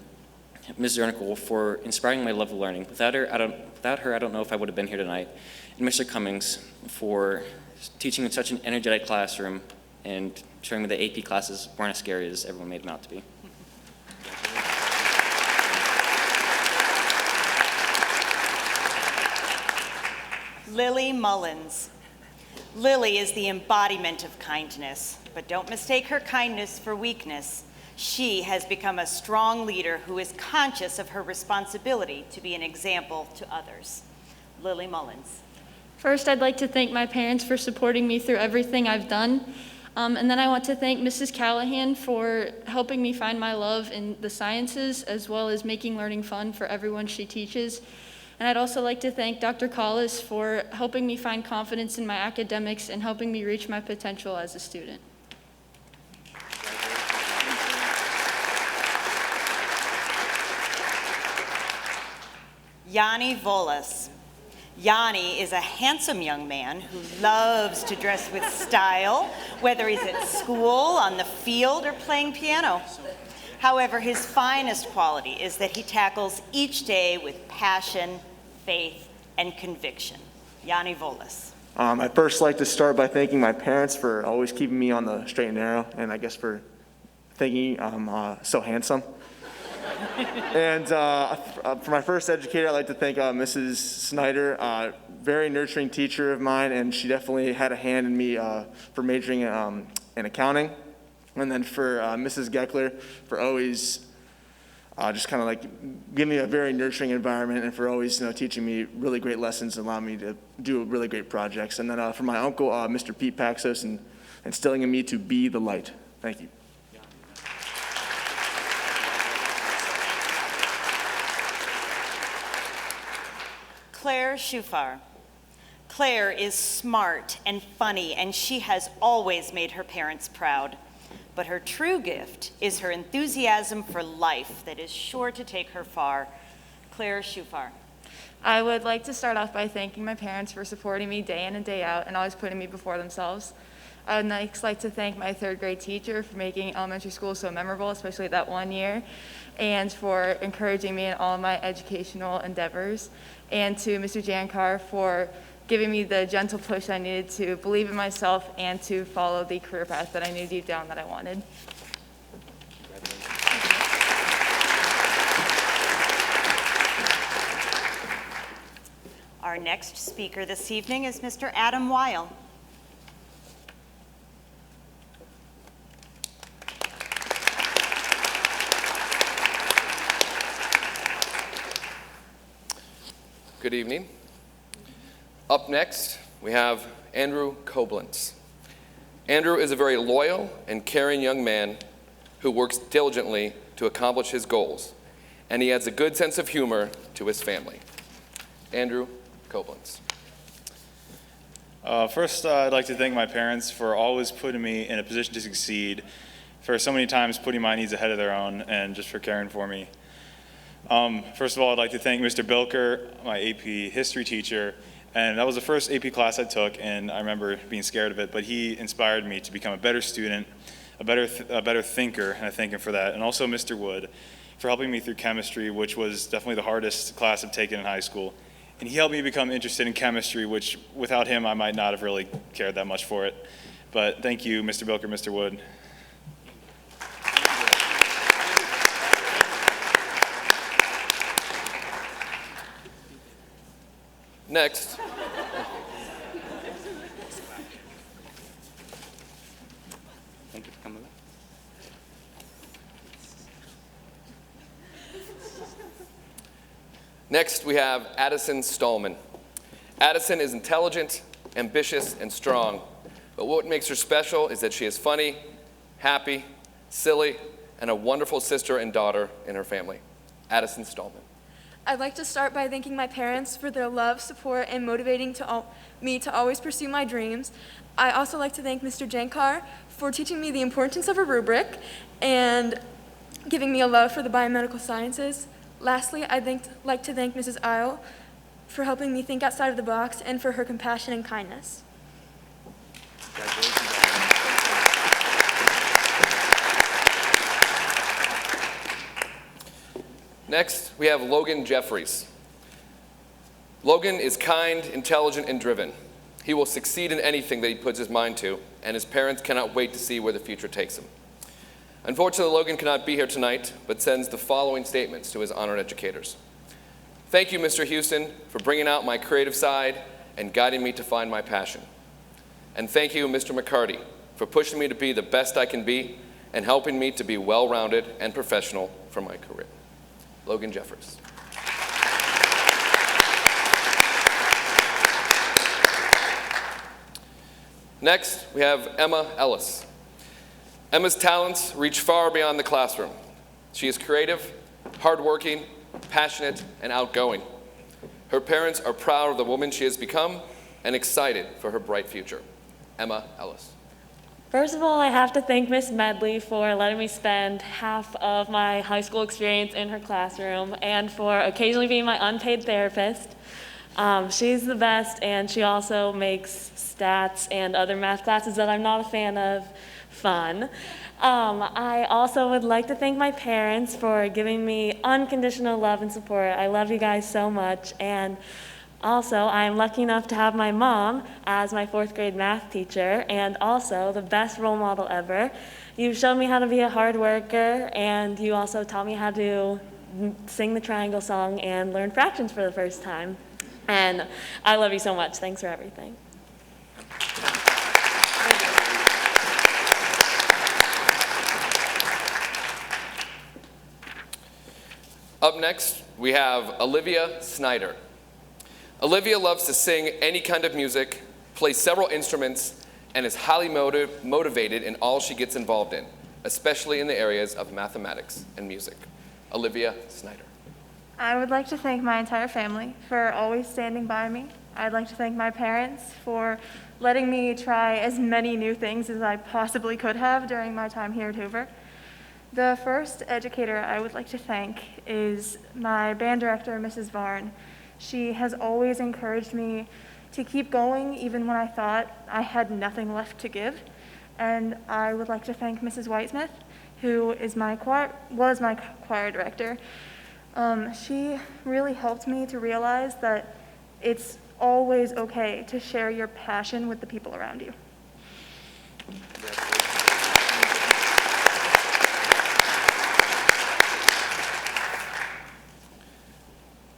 Ms. Zernickel, for inspiring my love of learning. Without her, I don't know if I would have been here tonight. And Mr. Cummings for teaching in such an energetic classroom and showing me that AP classes weren't as scary as everyone made them out to be. Lily Mullins. Lily is the embodiment of kindness, but don't mistake her kindness for weakness. She has become a strong leader who is conscious of her responsibility to be an example to others. Lily Mullins. First, I'd like to thank my parents for supporting me through everything I've done. And then I want to thank Mrs. Callahan for helping me find my love in the sciences, as well as making learning fun for everyone she teaches. And I'd also like to thank Dr. Kulas for helping me find confidence in my academics and helping me reach my potential as a student. Yanni Volas. Yanni is a handsome young man who loves to dress with style, whether he's at school, on the field, or playing piano. However, his finest quality is that he tackles each day with passion, faith, and conviction. Yanni Volas. I'd first like to start by thanking my parents for always keeping me on the straight and narrow, and I guess for thinking I'm so handsome. And for my first educator, I'd like to thank Mrs. Snyder, very nurturing teacher of mine, and she definitely had a hand in me for majoring in accounting. And then for Mrs. Geckler for always just kind of like giving me a very nurturing environment, and for always teaching me really great lessons and allowing me to do really great projects. And then for my uncle, Mr. Pete Paxos, and instilling in me to be the light. Thank you. Claire Schufar. Claire is smart and funny, and she has always made her parents proud. But her true gift is her enthusiasm for life that is sure to take her far. Claire Schufar. I would like to start off by thanking my parents for supporting me day in and day out and always putting me before themselves. I would next like to thank my 3rd grade teacher for making elementary school so memorable, especially that one year, and for encouraging me in all my educational endeavors. And to Mr. Jankar for giving me the gentle push I needed to believe in myself and to follow the career path that I knew deep down that I wanted. Our next speaker this evening is Mr. Adam Weil. Good evening. Up next, we have Andrew Koblenz. Andrew is a very loyal and caring young man who works diligently to accomplish his goals, and he adds a good sense of humor to his family. Andrew Koblenz. First, I'd like to thank my parents for always putting me in a position to succeed, for so many times putting my needs ahead of their own, and just for caring for me. First of all, I'd like to thank Mr. Bilker, my AP history teacher, and that was the first AP class I took, and I remember being scared of it, but he inspired me to become a better student, a better thinker, and I thank him for that. And also Mr. Wood for helping me through chemistry, which was definitely the hardest class I've taken in high school. And he helped me become interested in chemistry, which without him I might not have really cared that much for it. But thank you, Mr. Bilker, Mr. Wood. Next, Next, we have Addison Stallman. Addison is intelligent, ambitious, and strong, but what makes her special is that she is funny, happy, silly, and a wonderful sister and daughter in her family. Addison Stallman. I'd like to start by thanking my parents for their love, support, and motivating me to always pursue my dreams. I also like to thank Mr. Jankar for teaching me the importance of a rubric and giving me a love for the biomedical sciences. Lastly, I'd like to thank Mrs. Isle for helping me think outside of the box and for her compassion and kindness. Next, we have Logan Jeffries. Logan is kind, intelligent, and driven. He will succeed in anything that he puts his mind to, and his parents cannot wait to see where the future takes him. Unfortunately, Logan cannot be here tonight, but sends the following statements to his honored educators. Thank you, Mr. Houston, for bringing out my creative side and guiding me to find my passion. And thank you, Mr. McCarty, for pushing me to be the best I can be and helping me to be well-rounded and professional for my career. Logan Jeffries. Next, we have Emma Ellis. Emma's talents reach far beyond the classroom. She is creative, hardworking, passionate, and outgoing. Her parents are proud of the woman she has become and excited for her bright future. Emma Ellis. First of all, I have to thank Miss Medley for letting me spend half of my high school experience in her classroom and for occasionally being my unpaid therapist. She's the best, and she also makes stats and other math classes that I'm not a fan of fun. I also would like to thank my parents for giving me unconditional love and support. I love you guys so much. And also, I'm lucky enough to have my mom as my 4th grade math teacher and also the best role model ever. You showed me how to be a hard worker, and you also taught me how to sing the triangle song and learn fractions for the first time. And I love you so much. Thanks for everything. Up next, we have Olivia Snyder. Olivia loves to sing any kind of music, plays several instruments, and is highly motivated in all she gets involved in, especially in the areas of mathematics and music. Olivia Snyder. I would like to thank my entire family for always standing by me. I'd like to thank my parents for letting me try as many new things as I possibly could have during my time here at Hoover. The first educator I would like to thank is my band director, Mrs. Varn. She has always encouraged me to keep going even when I thought I had nothing left to give. And I would like to thank Mrs. Whitesmith, who is was my choir director. She really helped me to realize that it's always okay to share your passion with the people around you.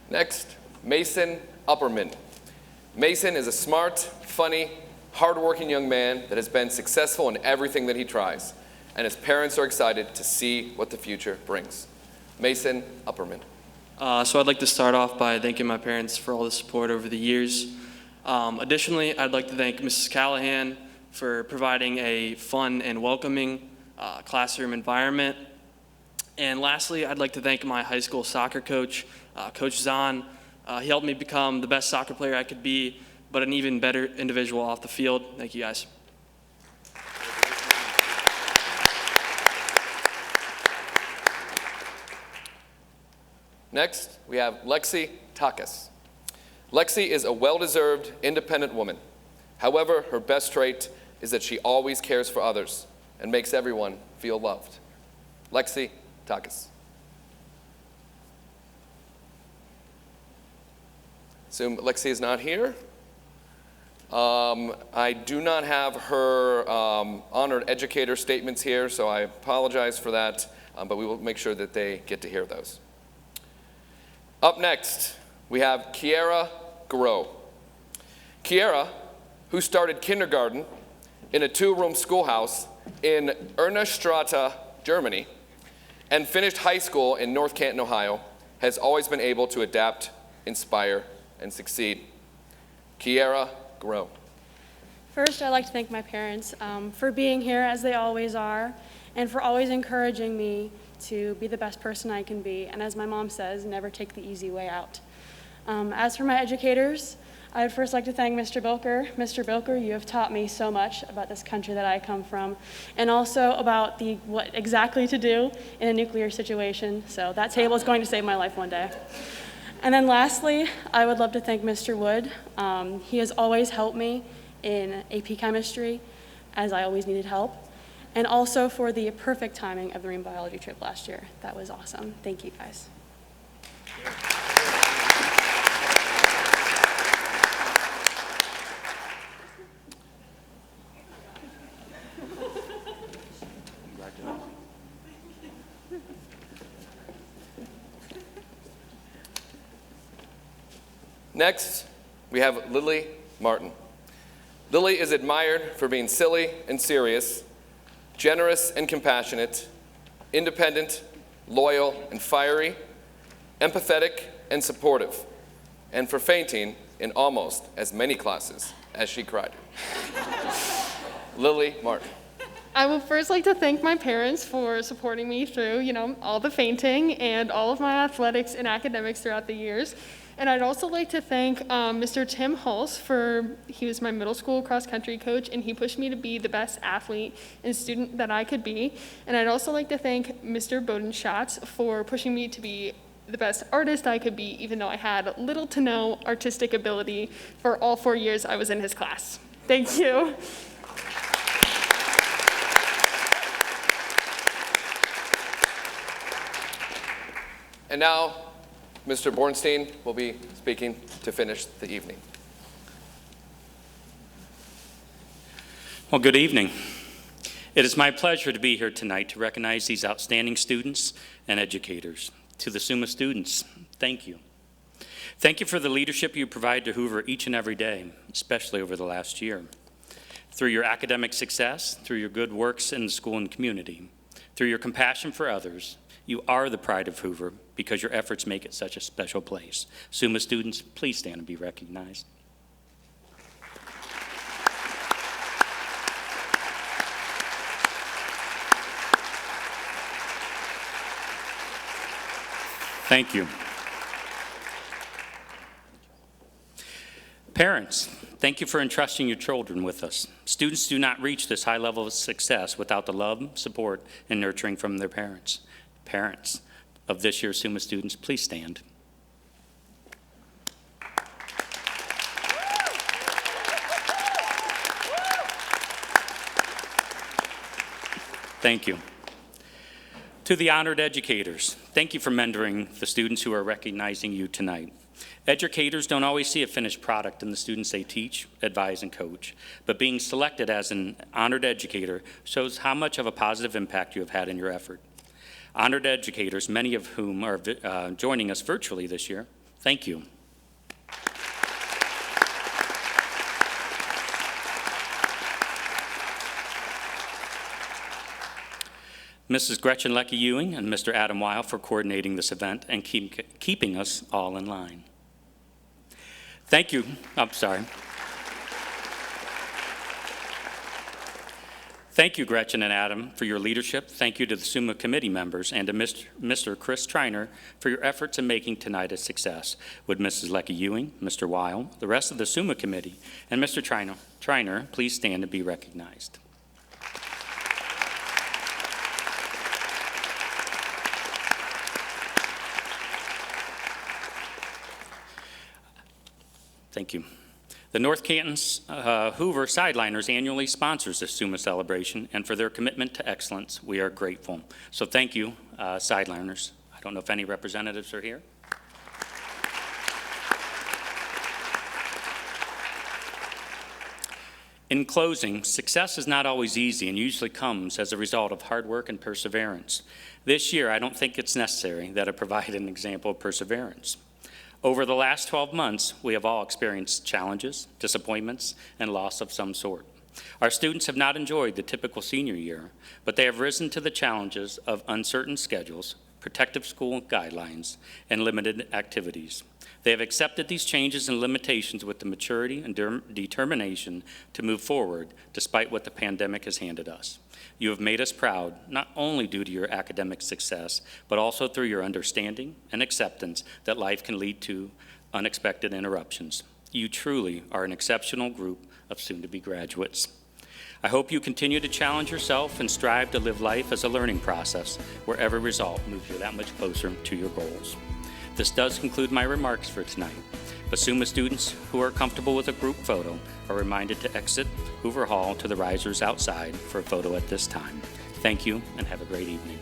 Next, Mason Upperman. Mason is a smart, funny, hardworking young man that has been successful in everything that he tries, and his parents are excited to see what the future brings. Mason Upperman. So I'd like to start off by thanking my parents for all the support over the years. Additionally, I'd like to thank Mrs. Callahan for providing a fun and welcoming classroom environment. And lastly, I'd like to thank my high school soccer coach, Coach Zahn. He helped me become the best soccer player I could be, but an even better individual off the field. Thank you, guys. Next, we have Lexi Takas. Lexi is a well-deserved, independent woman. However, her best trait is that she always cares for others and makes everyone feel loved. Lexi Takas. Assume Lexi is not here. I do not have her honored educator statements here, so I apologize for that, but we will make sure that they get to hear those. Up next, we have Kiera Groh. Kiera, who started kindergarten in a 2-room schoolhouse in Ernestrasse, Germany, and finished high school in North Canton, Ohio, has always been able to adapt inspire, and succeed. Kiara Grow. First, I'd like to thank my parents for being here, as they always are, and for always encouraging me to be the best person I can be, and as my mom says, never take the easy way out. As for my educators, I'd first like to thank Mr. Bilker. Mr. Bilker, you have taught me so much about this country that I come from, and also about what exactly to do in a nuclear situation, so that table is going to save my life one day. And then lastly, I would love to thank Mr. Wood. He has always helped me in AP chemistry, as I always needed help, and also for the perfect timing of the marine biology trip last year. That was awesome. Thank you, guys. Next, we have Lily Martin. Lily is admired for being silly and serious, generous and compassionate, independent, loyal and fiery, empathetic and supportive, and for fainting in almost as many classes as she cried. Lily Martin. I would first like to thank my parents for supporting me through, all the fainting and all of my athletics and academics throughout the years. And I'd also like to thank Mr. Tim Hulse he was my middle school cross-country coach, and he pushed me to be the best athlete and student that I could be. And I'd also like to thank Mr. Bodenschatz for pushing me to be the best artist I could be, even though I had little to no artistic ability for all 4 years I was in his class. Thank you. And now, Mr. Bornstein will be speaking to finish the evening. Well, good evening. It is my pleasure to be here tonight to recognize these outstanding students and educators. To the Summa students, thank you. Thank you for the leadership you provide to Hoover each and every day, especially over the last year. Through your academic success, through your good works in the school and community, through your compassion for others, you are the pride of Hoover because your efforts make it such a special place. Summa students, please stand and be recognized. Thank you. Parents, thank you for entrusting your children with us. Students do not reach this high level of success without the love, support, and nurturing from their parents. Parents of this year's Summa students, please stand. Thank you. To the honored educators, thank you for mentoring the students who are recognizing you tonight. Educators don't always see a finished product in the students they teach, advise, and coach, but being selected as an honored educator shows how much of a positive impact you have had in your effort. Honored educators, many of whom are joining us virtually this year, thank you. Mrs. Gretchen Leckie-Ewing and Mr. Adam Weil for coordinating this event and keeping us all in line. Thank you. I'm sorry. Thank you, Gretchen and Adam, for your leadership. Thank you to the Zuma Committee members and to Mr. Chris Triner for your efforts in making tonight a success. Would Mrs. Leckie-Ewing, Mr. Weil, the rest of the Zuma Committee, and Mr. Triner please stand and be recognized. Thank you. The North Canton Hoover Sideliners annually sponsors the Summa celebration, and for their commitment to excellence, we are grateful. So thank you, Sideliners. I don't know if any representatives are here. In closing, success is not always easy and usually comes as a result of hard work and perseverance. This year, I don't think it's necessary that I provide an example of perseverance. Over the last 12 months, we have all experienced challenges, disappointments, and loss of some sort. Our students have not enjoyed the typical senior year, but they have risen to the challenges of uncertain schedules, protective school guidelines, and limited activities. They have accepted these changes and limitations with the maturity and determination to move forward despite what the pandemic has handed us. You have made us proud, not only due to your academic success, but also through your understanding and acceptance that life can lead to unexpected interruptions. You truly are an exceptional group of soon-to-be graduates. I hope you continue to challenge yourself and strive to live life as a learning process where every result moves you that much closer to your goals. This does conclude my remarks for tonight, but Summa students who are comfortable with a group photo are reminded to exit Hoover Hall to the risers outside for a photo at this time. Thank you and have a great evening.